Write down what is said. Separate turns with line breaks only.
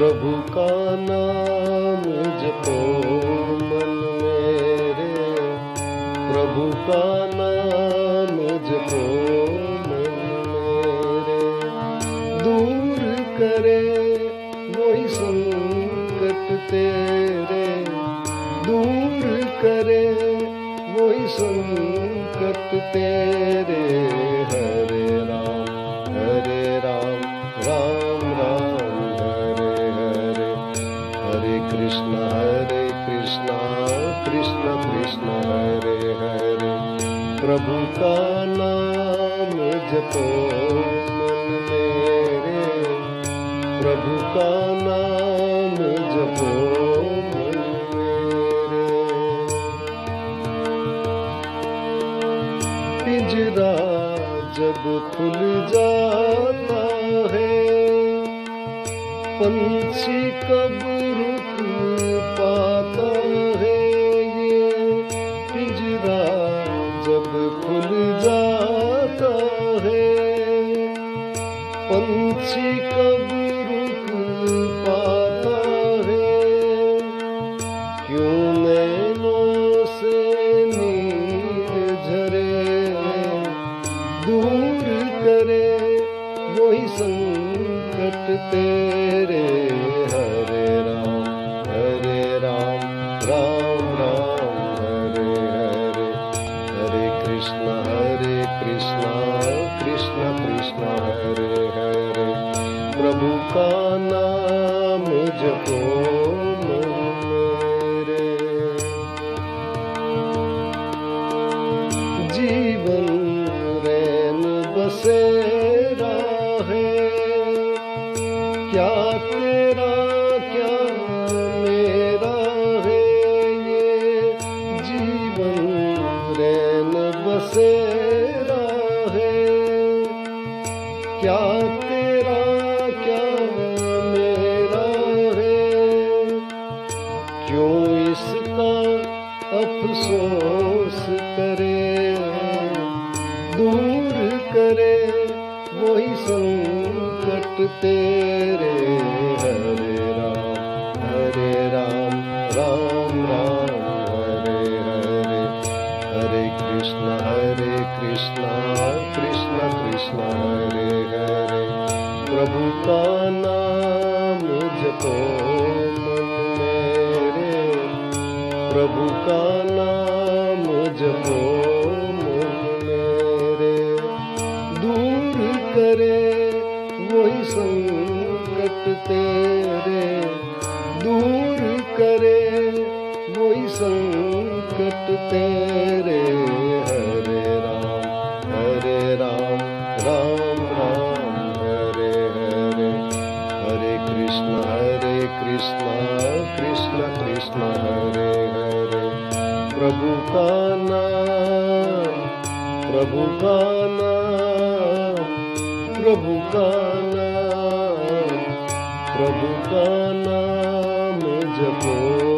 प्रभु का नाम जपो मन मेरे, प्रभु का नाम जपो मन मेरे। दूर करे वही संकट तेरे, दूर करे वही संकट तेरे। हरे राम राम राम हरे हरे, हरे कृष्ण कृष्ण कृष्ण हरे हरे। प्रभु का नाम जपो मन मेरे, प्रभु का नाम जपो मन मेरे। पिंजरा जब खुल जाता है, पंछी कब रुक पाता है। ये पिंजरा जब खुल जाता है, पंछी कब रुक पाता है। क्यों नैनों से नीर झरे, दूर करे वही संकट तेरे। हरे राम राम हरे हरे, हरे कृष्ण कृष्ण कृष्ण हरे हरे। प्रभु का नाम जपो मन मेरे। जीवन रैन बसेरा है, क्या तेरा क्या मेरा है। ये जीवन रैन बसेरा है, क्या तेरा क्या मेरा है। क्यों इसका अफसोस करे, दूर करे वही संकट तेरे। हरे राम राम हरे हरे, हरे कृष्ण कृष्ण कृष्ण हरे हरे। प्रभु का नाम जपो मन मेरे, प्रभु का नाम जपो मन मेरे। दूर करे वही संकट तेरे, दूर करे वही संकट तेरे। हरे राम राम हरे हरे, हरे कृष्ण कृष्ण कृष्ण हरे हरे। प्रभु का नाम, प्रभु का नाम, प्रभु का नाम, प्रभु का नाम जपो।